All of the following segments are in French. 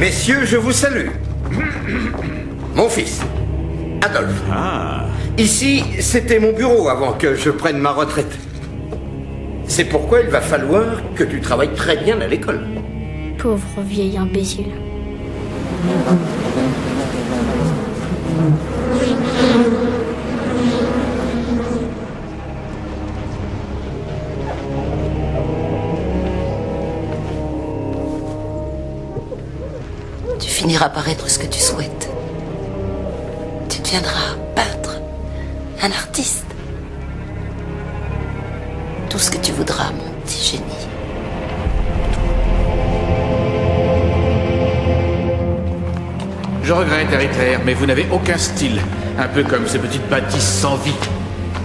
Messieurs, je vous salue. Mon fils, Adolphe. Ah. Ici, c'était mon bureau avant que je prenne ma retraite. C'est pourquoi il va falloir que tu travailles très bien à l'école. Pauvre vieil imbécile. Tu finiras par être ce que tu souhaites. Tu deviendras peintre, un artiste. Tout ce que tu voudras, mon petit génie. Je regrette, Erythraire, mais vous n'avez aucun style. Un peu comme ces petites bâtisses sans vie.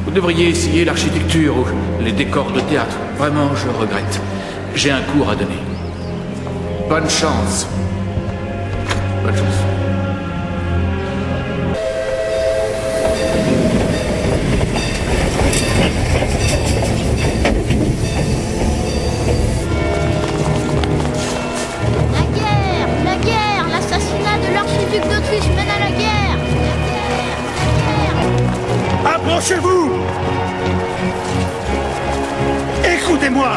Vous devriez essayer l'architecture ou les décors de théâtre. Vraiment, je regrette. J'ai un cours à donner. Bonne chance. Bonne chance. La guerre, l'assassinat de l'archiduc d'Autriche mène à la guerre. La guerre. Approchez-vous! Écoutez-moi!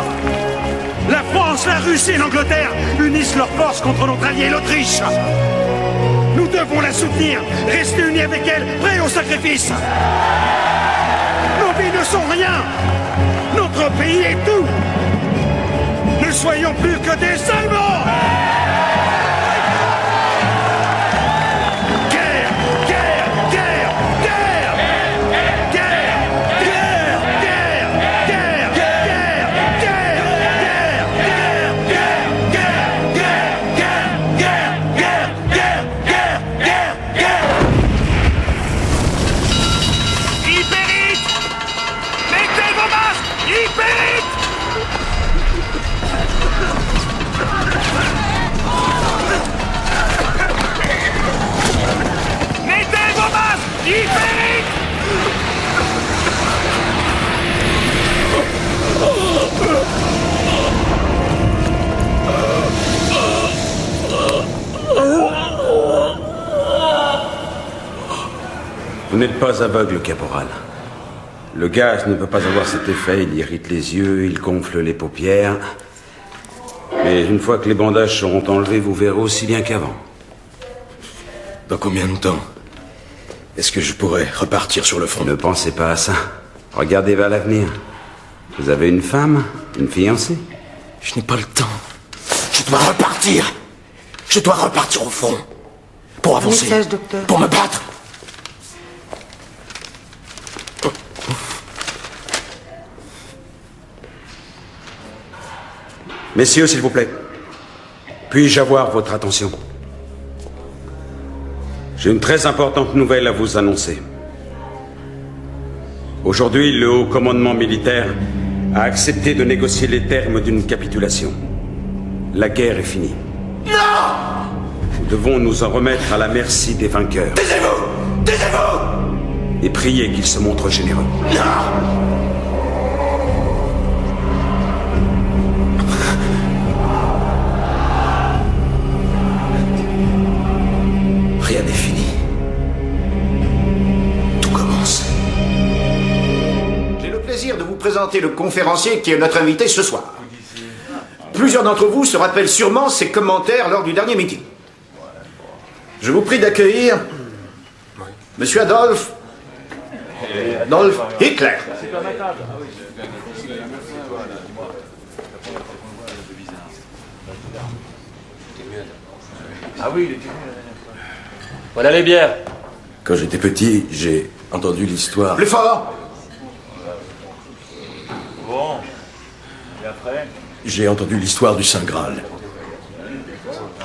La France, la Russie et l'Angleterre unissent leurs forces contre notre allié l'Autriche. Nous devons la soutenir, rester unis avec elle, prêts au sacrifice. Nos vies ne sont rien. Notre pays est tout. Ne soyons plus que des Allemands. Vous n'êtes pas aveugle, caporal. Le gaz ne peut pas avoir cet effet, il irrite les yeux, il gonfle les paupières. Mais une fois que les bandages seront enlevés, vous verrez aussi bien qu'avant. Dans combien de temps est-ce que je pourrais repartir sur le front? Ne pensez pas à ça. Regardez vers l'avenir. Vous avez une femme, une fiancée? Je n'ai pas le temps. Je dois repartir. Je dois repartir au front. Pour avancer. Message, docteur. Pour me battre. Messieurs, s'il vous plaît, puis-je avoir votre attention? J'ai une très importante nouvelle à vous annoncer. Aujourd'hui, le haut commandement militaire a accepté de négocier les termes d'une capitulation. La guerre est finie. Non! Nous devons nous en remettre à la merci des vainqueurs. Taisez-vous! Taisez-vous! Et prier qu'ils se montrent généreux. Non! Rien n'est fini. Tout commence. J'ai le plaisir de vous présenter le conférencier qui est notre invité ce soir. Plusieurs d'entre vous se rappellent sûrement ses commentaires lors du dernier meeting. Je vous prie d'accueillir Monsieur Adolf Hitler. Ah oui, il était... Voilà les bières. Quand j'étais petit, j'ai entendu l'histoire... Plus fort. Bon. Et après? J'ai entendu l'histoire du Saint Graal.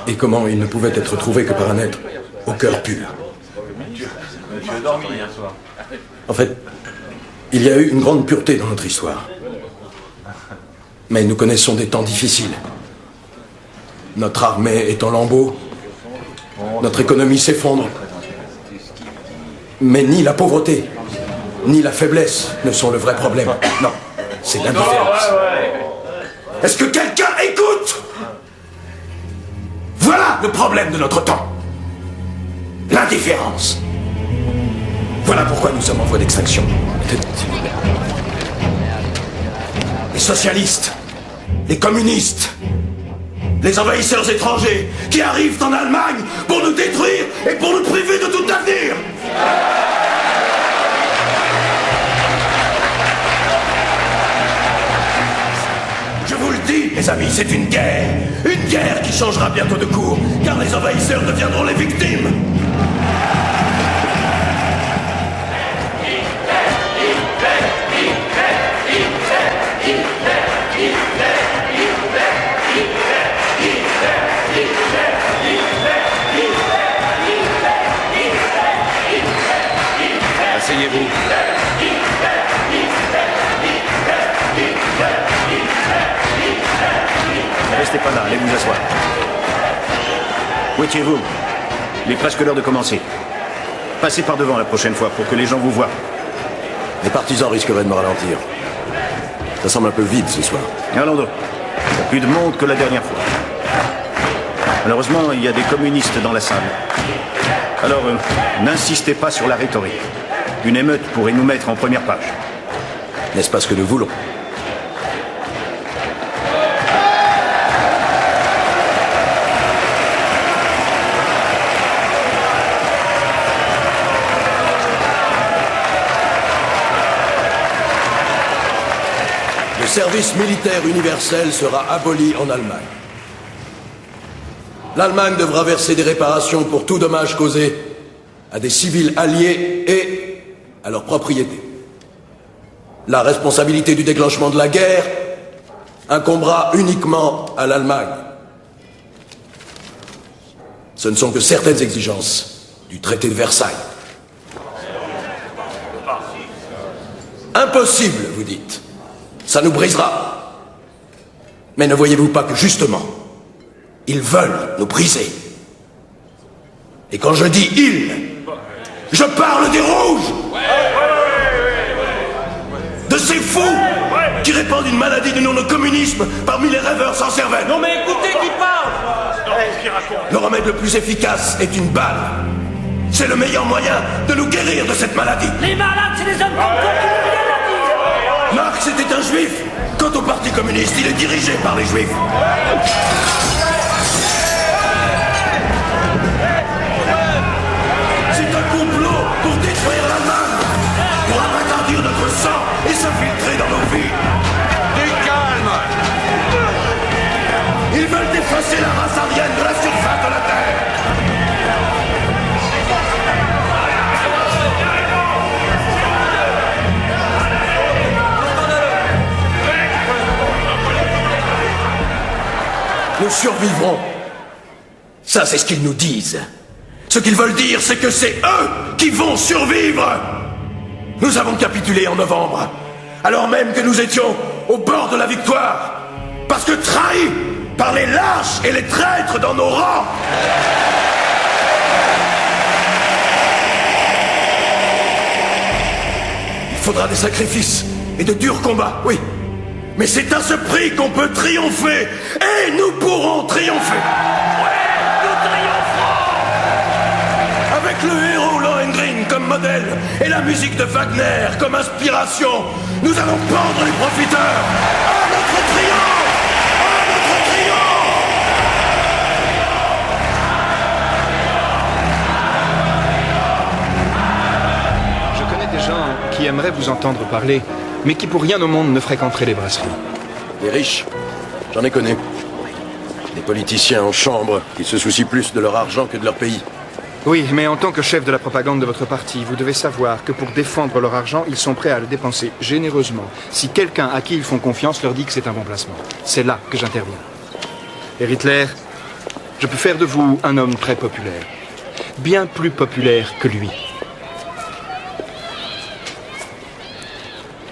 Et comment il ne pouvait être trouvé que par un être au cœur pur. Tu as dormi hier soir. En fait, il y a eu une grande pureté dans notre histoire. Mais nous connaissons des temps difficiles. Notre armée est en lambeaux. Notre économie s'effondre. Mais ni la pauvreté, ni la faiblesse ne sont le vrai problème. Non, c'est l'indifférence. Est-ce que quelqu'un écoute? Vous Voilà le problème de notre temps. L'indifférence. Voilà pourquoi nous sommes en voie d'extinction. Les socialistes, les communistes, les envahisseurs étrangers qui arrivent en Allemagne pour nous détruire et pour nous priver de tout avenir. Je vous le dis, mes amis, c'est une guerre qui changera bientôt de cours, car les envahisseurs deviendront les victimes. Asseyez-vous. Restez pas là, allez vous asseoir. Où étiez-vous? Il est presque l'heure de commencer. Passez par devant la prochaine fois pour que les gens vous voient. Les partisans risqueraient de me ralentir. Ça semble un peu vide ce soir. Allons donc. Il y a plus de monde que la dernière fois. Malheureusement, il y a des communistes dans la salle. Alors, n'insistez pas sur la rhétorique. Une émeute pourrait nous mettre en première page. N'est-ce pas ce que nous voulons? Le service militaire universel sera aboli en Allemagne. L'Allemagne devra verser des réparations pour tout dommage causé à des civils alliés et à leurs propriétés. La responsabilité du déclenchement de la guerre incombera uniquement à l'Allemagne. Ce ne sont que certaines exigences du traité de Versailles. Impossible, vous dites. Ça nous brisera. Mais ne voyez-vous pas que justement, ils veulent nous briser? Et quand je dis ils, je parle des rouges, de ces fous qui répandent une maladie du nom de communisme parmi les rêveurs sans cervelle. Non mais écoutez qui parle. Le remède le plus efficace est une balle. C'est le meilleur moyen de nous guérir de cette maladie. Les malades, c'est les hommes comme toi qui nous viennent la dire. Marx était un juif. Quant au parti communiste, il est dirigé par les juifs. C'est un complot pour détruire l'Allemagne, pour interdire notre sang et s'infiltrer dans nos vies. Du calme. Ils veulent effacer la race aryenne de la surface de la Terre. Nous survivrons. Ça, c'est ce qu'ils nous disent. Ce qu'ils veulent dire, c'est que c'est eux qui vont survivre. Nous avons capitulé en novembre, alors même que nous étions au bord de la victoire, parce que trahis par les lâches et les traîtres dans nos rangs. Il faudra des sacrifices et de durs combats, oui. Mais c'est à ce prix qu'on peut triompher. Et nous pourrons triompher. Ouais, nous triompherons. Avec le héros Lohengrin comme modèle et la musique de Wagner comme inspiration, nous allons pendre les profiteurs. À notre triomphe! À notre triomphe! Je connais des gens qui aimeraient vous entendre parler, mais qui pour rien au monde ne fréquenteraient les brasseries. Les riches, j'en ai connu. Des politiciens en chambre qui se soucient plus de leur argent que de leur pays. Oui, mais en tant que chef de la propagande de votre parti, vous devez savoir que pour défendre leur argent, ils sont prêts à le dépenser généreusement si quelqu'un à qui ils font confiance leur dit que c'est un bon placement. C'est là que j'interviens. Et Hitler, je peux faire de vous un homme très populaire. Bien plus populaire que lui.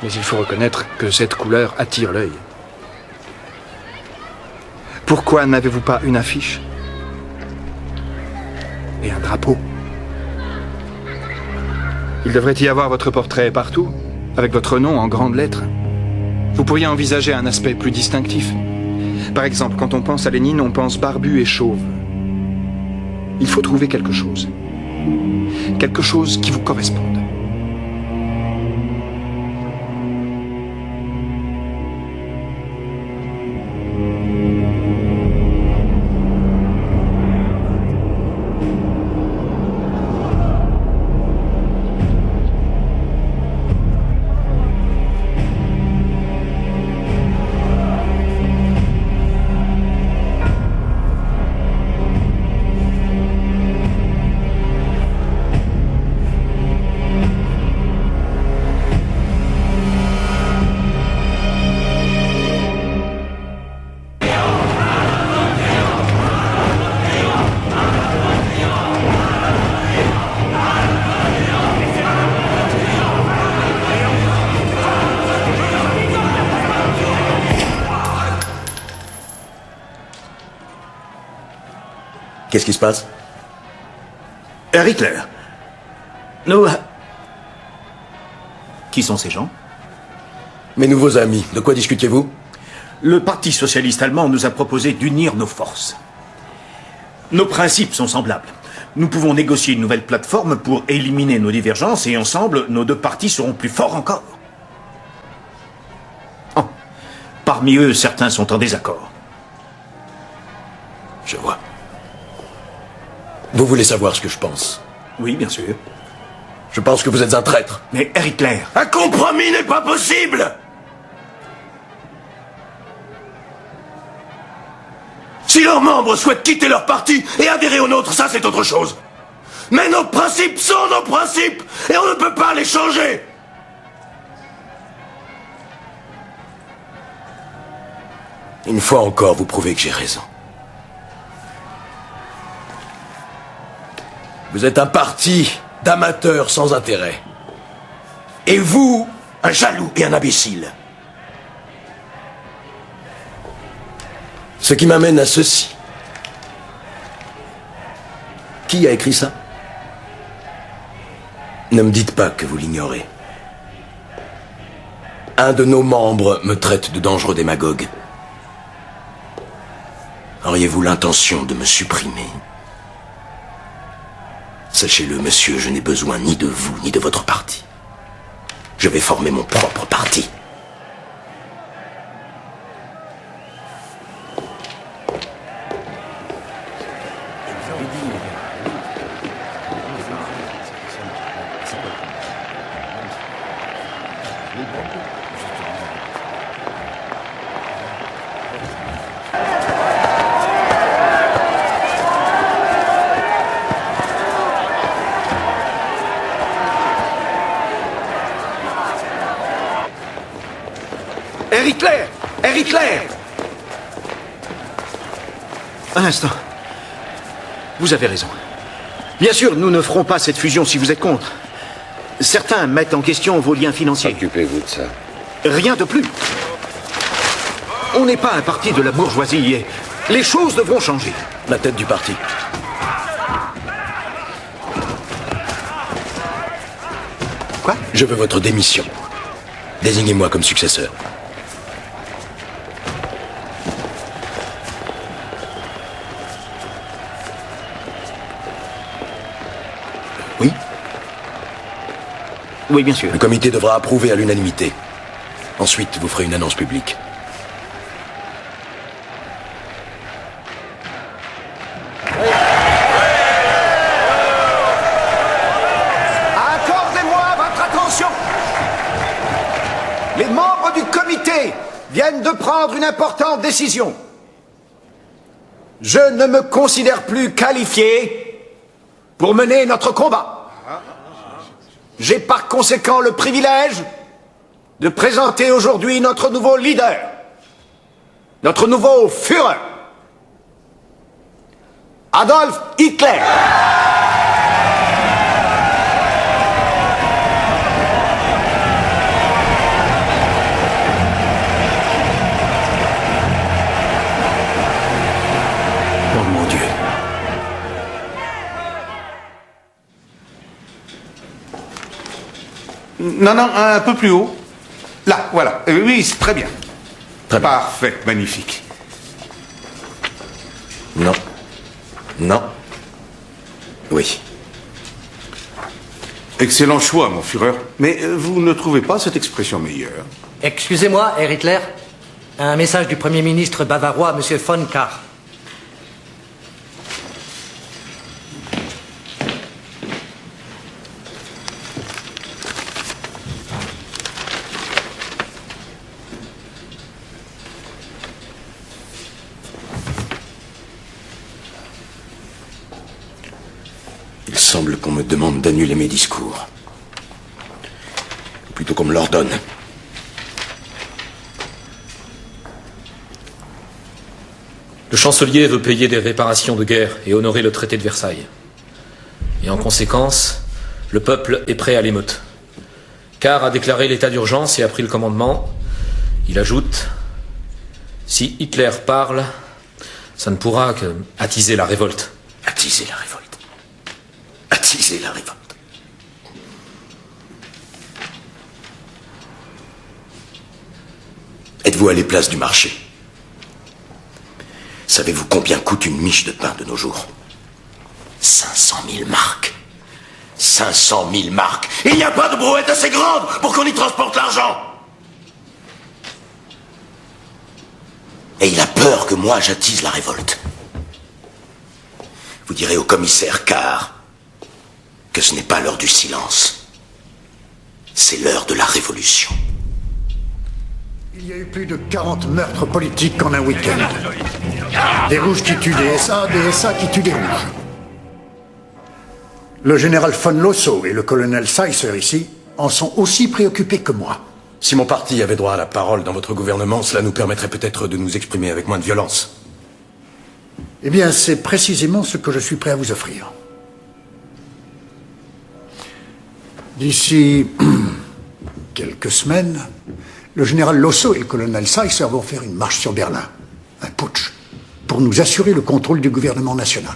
Mais il faut reconnaître que cette couleur attire l'œil. Pourquoi n'avez-vous pas une affiche et un drapeau? Il devrait y avoir votre portrait partout, avec votre nom en grandes lettres. Vous pourriez envisager un aspect plus distinctif. Par exemple, quand on pense à Lénine, on pense barbu et chauve. Il faut trouver quelque chose. Quelque chose qui vous corresponde. Qu'est-ce qui se passe? Hitler. Nous... Qui sont ces gens? Mes nouveaux amis. De quoi discutiez-vous? Le Parti socialiste allemand nous a proposé d'unir nos forces. Nos principes sont semblables. Nous pouvons négocier une nouvelle plateforme pour éliminer nos divergences et ensemble, nos deux partis seront plus forts encore. Oh. Parmi eux, certains sont en désaccord. Je vois. Vous voulez savoir ce que je pense? Oui, bien sûr. Je pense que vous êtes un traître. Mais Hitler... Un compromis n'est pas possible! Si leurs membres souhaitent quitter leur parti et adhérer au nôtre, ça c'est autre chose. Mais nos principes sont nos principes et on ne peut pas les changer. Une fois encore, vous prouvez que j'ai raison. Vous êtes un parti d'amateurs sans intérêt. Et vous, un jaloux et un imbécile. Ce qui m'amène à ceci. Qui a écrit ça? Ne me dites pas que vous l'ignorez. Un de nos membres me traite de dangereux démagogue. Auriez-vous l'intention de me supprimer? Sachez-le, monsieur, je n'ai besoin ni de vous, ni de votre parti. Je vais former mon propre parti. Hitler! Hitler! Un instant. Vous avez raison. Bien sûr, nous ne ferons pas cette fusion si vous êtes contre. Certains mettent en question vos liens financiers. Occupez-vous de ça. Rien de plus. On n'est pas un parti de la bourgeoisie et les choses devront changer. La tête du parti. Quoi? Je veux votre démission. Désignez-moi comme successeur. Oui? Oui, bien sûr. Le comité devra approuver à l'unanimité. Ensuite, vous ferez une annonce publique. Accordez-moi votre attention. Les membres du comité viennent de prendre une importante décision. Je ne me considère plus qualifié pour mener notre combat. J'ai par conséquent le privilège de présenter aujourd'hui notre nouveau leader, notre nouveau Führer, Adolf Hitler. Oh mon Dieu. Non, non, un peu plus haut. Là, voilà. Oui, c'est très bien. Très bien. Parfait, magnifique. Non. Non. Oui. Excellent choix, mon Führer. Mais vous ne trouvez pas cette expression meilleure? Excusez-moi, Herr Hitler. Un message du Premier ministre bavarois, M. von Kahr. Il semble qu'on me demande d'annuler mes discours. Ou plutôt qu'on me l'ordonne. Le chancelier veut payer des réparations de guerre et honorer le traité de Versailles. Et en conséquence, le peuple est prêt à l'émeute. Kahr a déclaré l'état d'urgence et a pris le commandement. Il ajoute: si Hitler parle, ça ne pourra que attiser la révolte. Attiser la révolte. Attiser la révolte. Êtes-vous allé place du marché? Savez-vous combien coûte une miche de pain de nos jours? 500 000 marks. 500 000 marks. Et il n'y a pas de brouette assez grande pour qu'on y transporte l'argent. Et il a peur que moi j'attise la révolte. Vous direz au commissaire Kahr que ce n'est pas l'heure du silence. C'est l'heure de la révolution. Il y a eu plus de 40 meurtres politiques en un week-end. Des rouges qui tuent des SA qui tuent des rouges. Le général von Lossow et le colonel Seisser ici en sont aussi préoccupés que moi. Si mon parti avait droit à la parole dans votre gouvernement, cela nous permettrait peut-être de nous exprimer avec moins de violence. Eh bien, c'est précisément ce que je suis prêt à vous offrir. D'ici quelques semaines, le général Lossow et le colonel Seisser vont faire une marche sur Berlin, un putsch, pour nous assurer le contrôle du gouvernement national.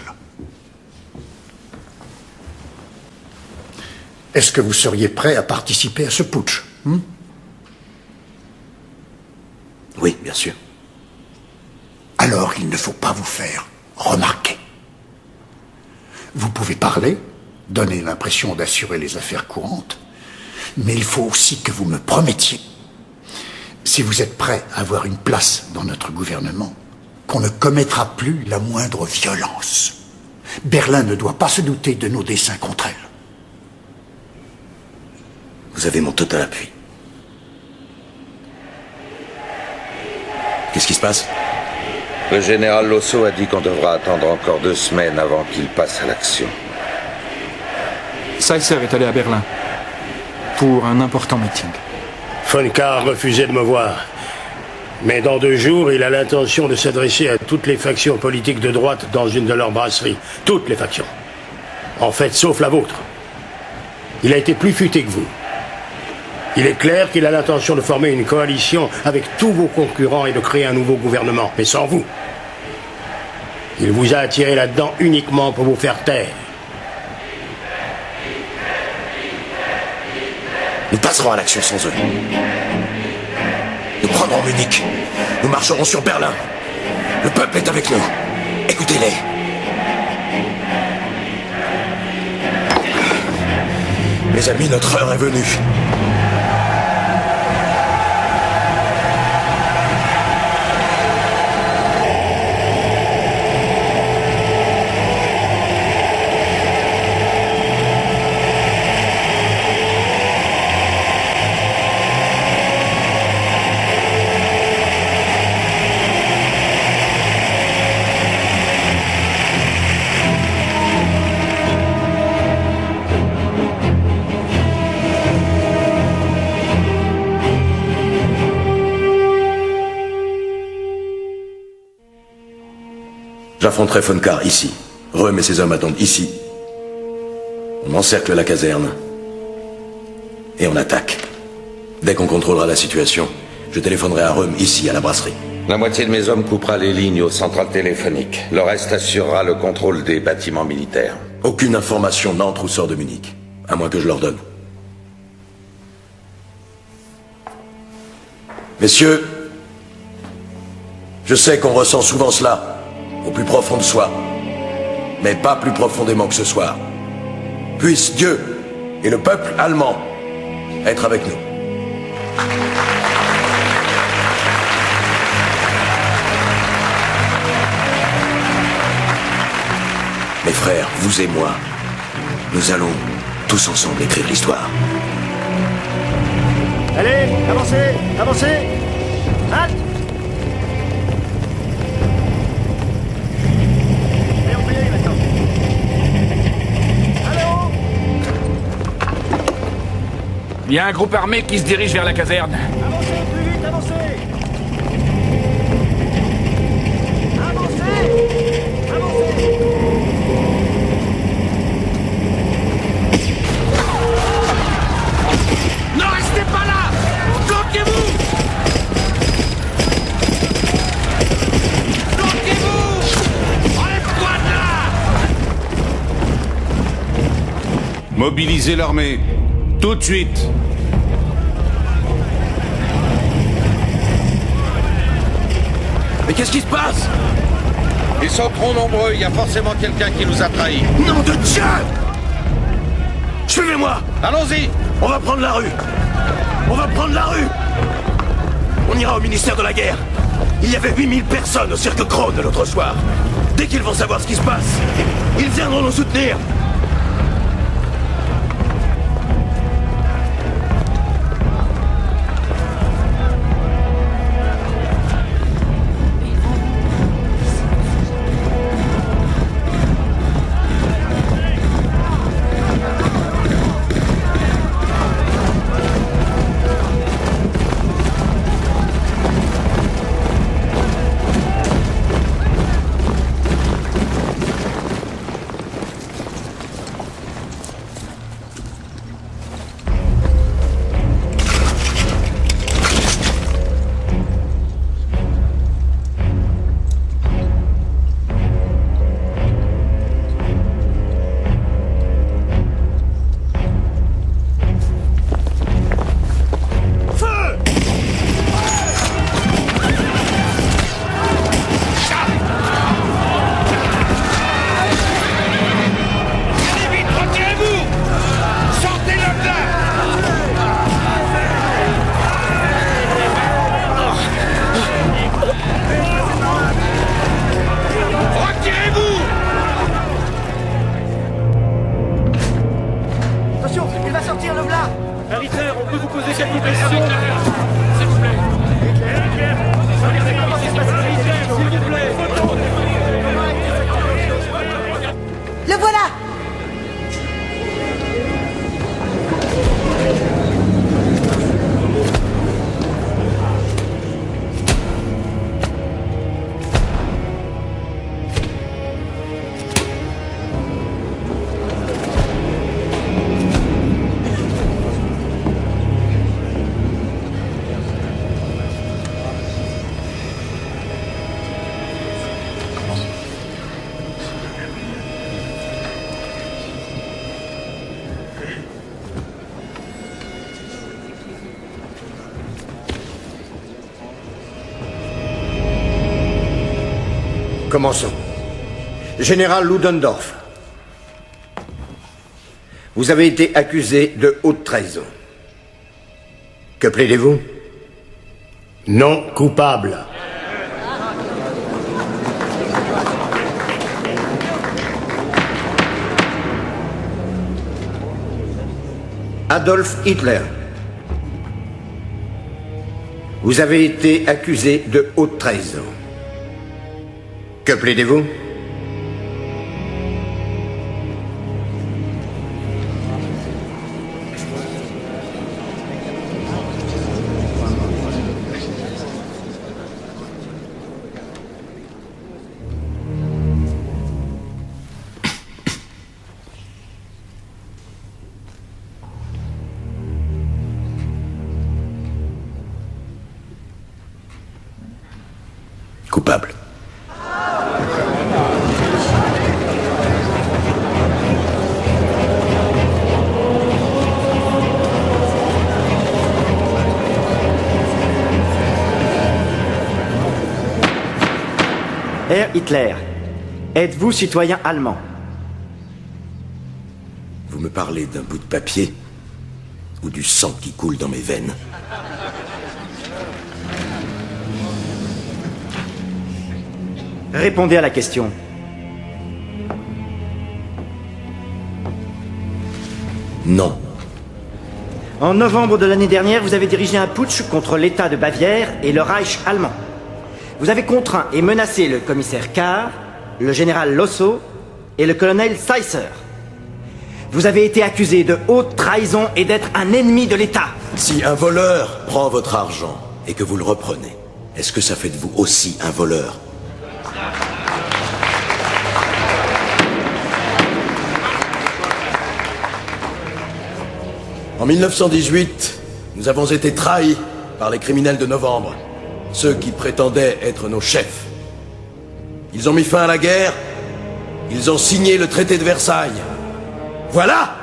Est-ce que vous seriez prêt à participer à ce putsch? Oui, bien sûr. Alors il ne faut pas vous faire remarquer. Vous pouvez parler, donner l'impression d'assurer les affaires courantes, mais il faut aussi que vous me promettiez, si vous êtes prêt à avoir une place dans notre gouvernement, qu'on ne commettra plus la moindre violence. Berlin ne doit pas se douter de nos desseins contre elle. Vous avez mon total appui. Qu'est-ce qui se passe? Le général Lossow a dit qu'on devra attendre encore 2 semaines avant qu'il passe à l'action. Seisser est allé à Berlin pour un important meeting. Von Kahr refusait de me voir. Mais dans 2 jours, il a l'intention de s'adresser à toutes les factions politiques de droite dans une de leurs brasseries. Toutes les factions. En fait, sauf la vôtre. Il a été plus futé que vous. Il est clair qu'il a l'intention de former une coalition avec tous vos concurrents et de créer un nouveau gouvernement, mais sans vous. Il vous a attiré là-dedans uniquement pour vous faire taire. Nous passerons à l'action sans eux. Nous prendrons Munich. Nous marcherons sur Berlin. Le peuple est avec nous. Écoutez-les. Mes amis, notre heure est venue. J'affronterai von Kahr ici. Röhm et ses hommes attendent ici. On encercle la caserne. Et on attaque. Dès qu'on contrôlera la situation, je téléphonerai à Röhm ici, à la brasserie. La moitié de mes hommes coupera les lignes aux centrales téléphoniques. Le reste assurera le contrôle des bâtiments militaires. Aucune information n'entre ou sort de Munich, à moins que je leur donne. Messieurs, je sais qu'on ressent souvent cela, au plus profond de soi, mais pas plus profondément que ce soir. Puisse Dieu et le peuple allemand être avec nous. Mes frères, vous et moi, nous allons tous ensemble écrire l'histoire. Allez, avancez, avancez. Halte. Allez, on peut y aller maintenant. Allô? Il y a un groupe armé qui se dirige vers la caserne. Avancez, plus vite, avancez. Avancez. Avancez. Non, restez pas là! Bloquez-vous! Bloquez-vous! Enlève-toi de là! Mobilisez l'armée. Tout de suite. Mais qu'est-ce qui se passe? Ils sont trop nombreux, il y a forcément quelqu'un qui nous a trahis. Nom de Dieu! Suivez-moi! Allons-y! On va prendre la rue! On va prendre la rue! On ira au ministère de la Guerre. Il y avait 8000 personnes au cirque Krone l'autre soir. Dès qu'ils vont savoir ce qui se passe, ils viendront nous soutenir. Commençons. Général Ludendorff, vous avez été accusé de haute trahison. Que plaidez-vous? Non coupable. Adolf Hitler, vous avez été accusé de haute trahison. Que plaidez-vous? Coupable. Herr Hitler, êtes-vous citoyen allemand? Vous me parler d'un bout de papier ou du sang qui coule dans mes veines? Répondez à la question. Non. En novembre de l'année dernière, vous avez dirigé un putsch contre l'État de Bavière et le Reich allemand. Vous avez contraint et menacé le commissaire Kahr, le général Losso et le colonel Seisser. Vous avez été accusé de haute trahison et d'être un ennemi de l'État. Si un voleur prend votre argent et que vous le reprenez, est-ce que ça fait de vous aussi un voleur? En 1918, nous avons été trahis par les criminels de novembre, ceux qui prétendaient être nos chefs. Ils ont mis fin à la guerre, ils ont signé le traité de Versailles. Voilà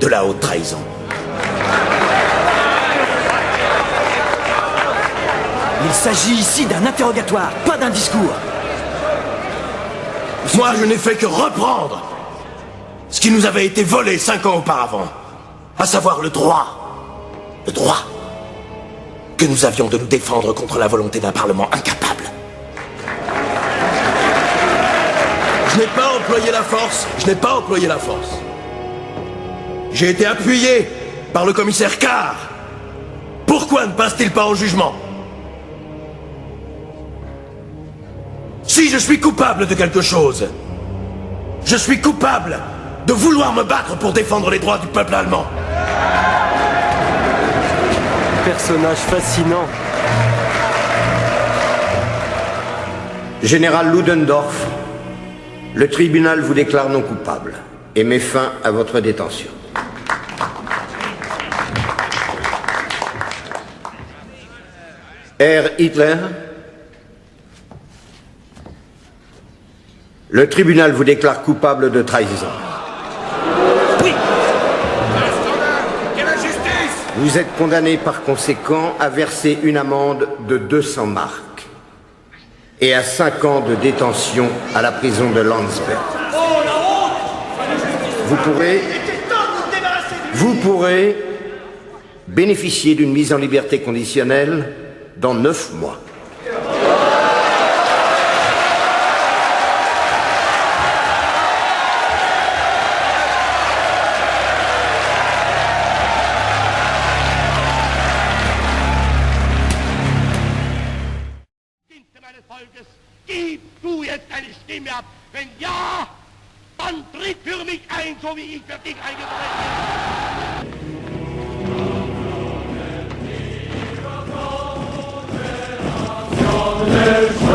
de la haute trahison. Il s'agit ici d'un interrogatoire, pas d'un discours. Moi, je n'ai fait que reprendre ce qui nous avait été volé 5 ans auparavant. À savoir le droit que nous avions de nous défendre contre la volonté d'un Parlement incapable. Je n'ai pas employé la force, J'ai été appuyé par le commissaire Kahr. Pourquoi ne passe-t-il pas en jugement? Si je suis coupable de quelque chose, je suis coupable de vouloir me battre pour défendre les droits du peuple allemand. Personnage fascinant. Général Ludendorff, le tribunal vous déclare non coupable et met fin à votre détention. Herr Hitler, le tribunal vous déclare coupable de trahison. Vous êtes condamné par conséquent à verser une amende de 200 marks et à 5 ans de détention à la prison de Landsberg. Vous pourrez bénéficier d'une mise en liberté conditionnelle dans 9 mois. Gib du jetzt deine Stimme ab. Wenn ja, dann tritt für mich ein, so wie ich für dich eingetreten bin.